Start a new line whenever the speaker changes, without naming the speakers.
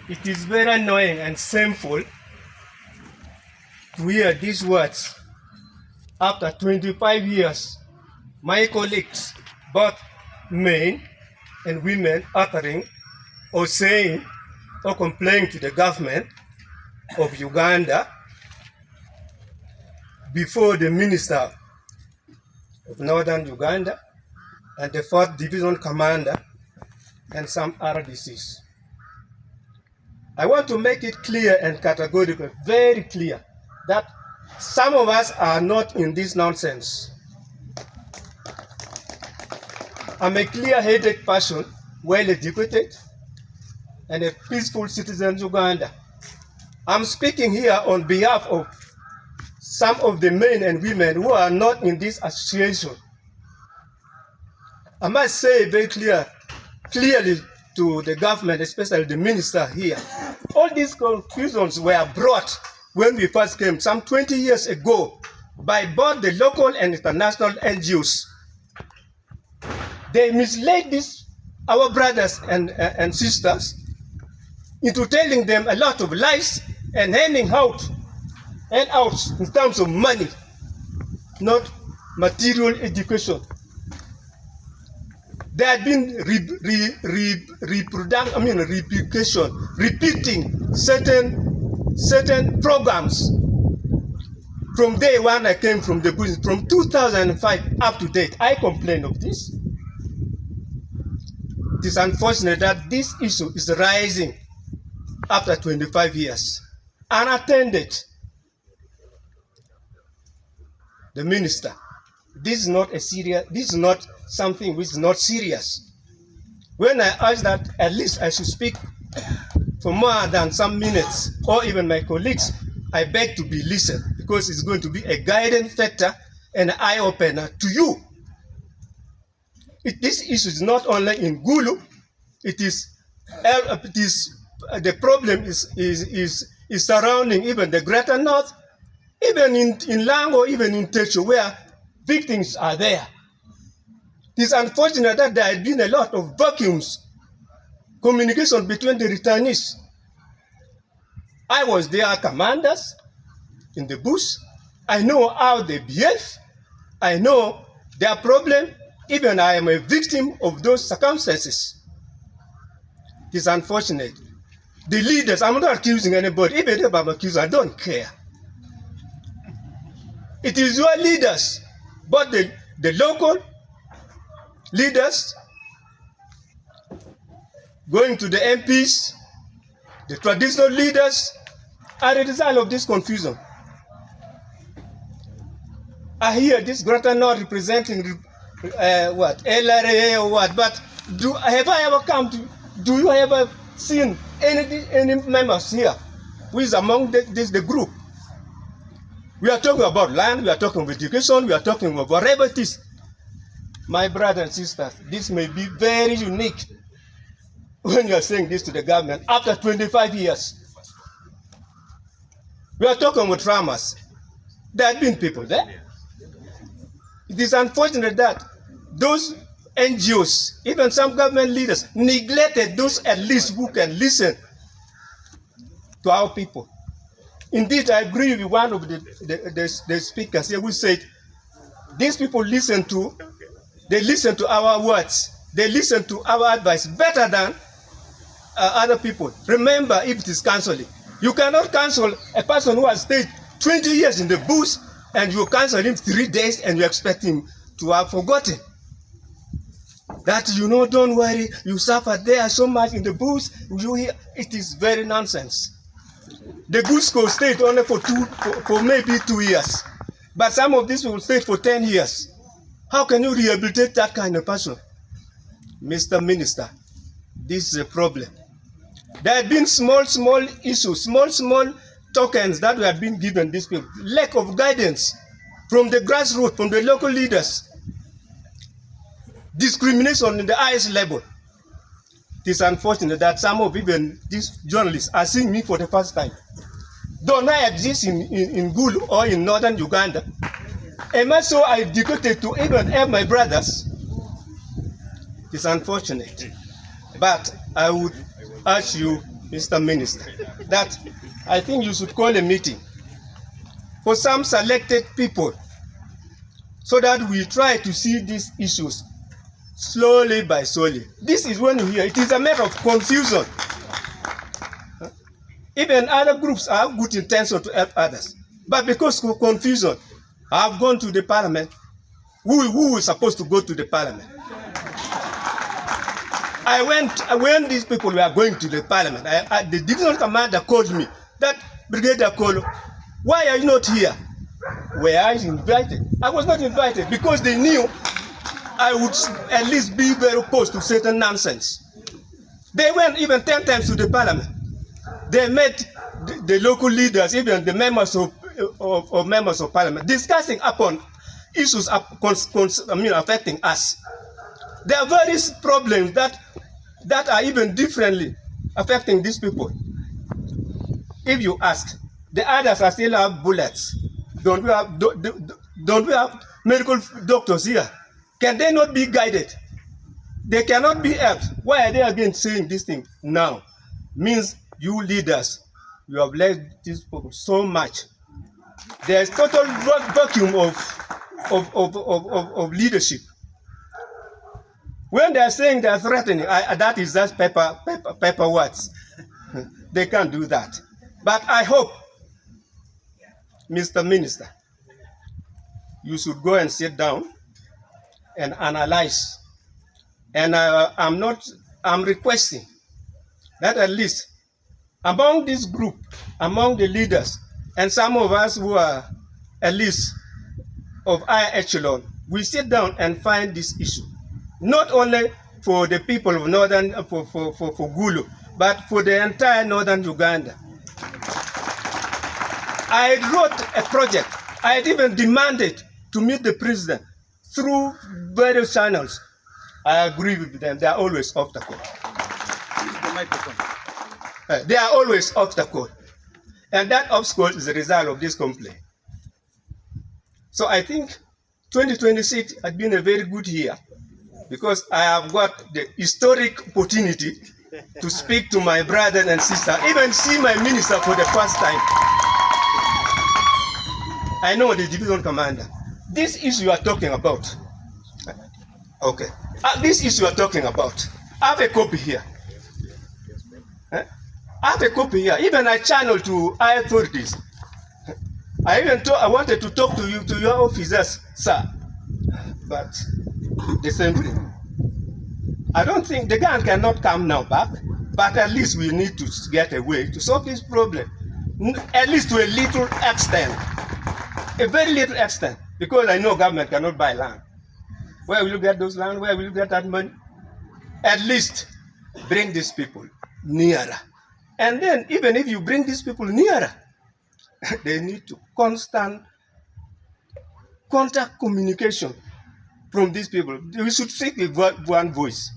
It is very annoying and shameful to hear these words. After 25 years, my colleagues, both men and women, uttering or saying or complaining to the government of Uganda before the Minister of Northern Uganda and the 4th Division Commander and some RDCs. I want to make it clear and categorical, very clear, that some of us are not in this nonsense. I'm a clear-headed person, well-educated, and a peaceful citizen of Uganda. I'm speaking here on behalf of some of the men and women who are not in this association. I must say very clearly to the government, especially the minister here, all these confusions were brought when we first came some 20 years ago by both the local and international NGOs. They misled our brothers and sisters into telling them a lot of lies and handing out in terms of money, not material education. There had been repeating certain programs. From day one I came from the business, from 2005 up to date, I complained of this. It is unfortunate that this issue is rising after 25 years, unattended. The minister, this is not something which is not serious. When I asked that at least I should speak for more than some minutes, or even my colleagues, I beg to be listened, because it's going to be a guiding factor and an eye-opener to you. This issue is not only in Gulu, the problem is surrounding even the Greater North, even in Lango, even in Techo, where victims are there. It is unfortunate that there had been a lot of vacuums, communication between the returnees. I was their commanders in the bush. I know how they behave. I know their problem. Even I am a victim of those circumstances. It is unfortunate. The leaders, I'm not accusing anybody. Even if I'm accused, I don't care. It is your leaders, but the local leaders going to the MPs, the traditional leaders, are the result of this confusion. I hear this Greater North representing LRA or what, but do you ever seen any members here who is among the group? We are talking about land, we are talking about education, we are talking about whatever it is. My brothers and sisters, this may be very unique when you are saying this to the government after 25 years. We are talking about farmers. There have been people there. It is unfortunate that those NGOs, even some government leaders, neglected those at least who can listen to our people. Indeed, I agree with one of the speakers here who said, these people listen to our words, they listen to our advice better than other people. Remember, if it is counseling, you cannot counsel a person who has stayed 20 years in the bush and you cancel him 3 days and you expect him to have forgotten. That, don't worry, you suffered there so much in the bush, it is very nonsense. The Gusco stayed only for maybe 2 years, but some of these will stay for 10 years. How can you rehabilitate that kind of person? Mr. Minister, this is a problem. There have been small issues, small tokens that have been given these people. Lack of guidance from the grassroots, from the local leaders. Discrimination in the highest level. It is unfortunate that some of even these journalists are seeing me for the first time. Don't I exist in Gulu or in northern Uganda? Am I so educated to even help my brothers? It's unfortunate. But I would urge you, Mr. Minister, that I think you should call a meeting for some selected people so that we try to see these issues slowly by slowly. This is when you hear it is a matter of confusion. Even other groups have good intention to help others, but because of confusion, I've gone to the parliament. Who is supposed to go to the parliament? I went when these people were going to the parliament. The division commander called me, that Brigadier Kolo, why are you not here? Were I invited? I was not invited because they knew I would at least be very opposed to certain nonsense. They went even 10 times to the parliament. They met the local leaders, even the members of members of parliament, discussing upon issues affecting us. There are various problems that are even differently affecting these people. If you ask, the others are still have bullets. Don't we have medical doctors here? Can they not be guided? They cannot be helped. Why are they again saying this thing now? Means you leaders, you have led these people so much. There's total vacuum of leadership. When they're saying they're threatening, that is just paper words. They can't do that. But I hope, Mr. Minister, you should go and sit down and analyze. And I'm requesting that at least among this group, among the leaders, and some of us who are at least of higher echelon, we sit down and find this issue. Not only for the people of northern, for Gulu, but for the entire northern Uganda. I wrote a project. I had even demanded to meet the president through various channels. I agree with them. They are always off the call. They are always off the call. And that obstacle is the result of this complaint. So I think 2026 has been a very good year because I have got the historic opportunity to speak to my brother and sister, even see my minister for the first time. I know the division commander. This issue you are talking about. Okay. This issue you are talking about. I have a copy here. I have a copy here. Even I channeled to high authorities. I wanted to talk to you, to your officers, sir. But the same thing. I don't think the gun cannot come now back, but at least we need to get a way to solve this problem. At least to a little extent. A very little extent. Because I know government cannot buy land. Where will you get those land? Where will you get that money? At least bring these people nearer. And then even if you bring these people nearer, they need to constant contact communication from these people. We should speak with one voice.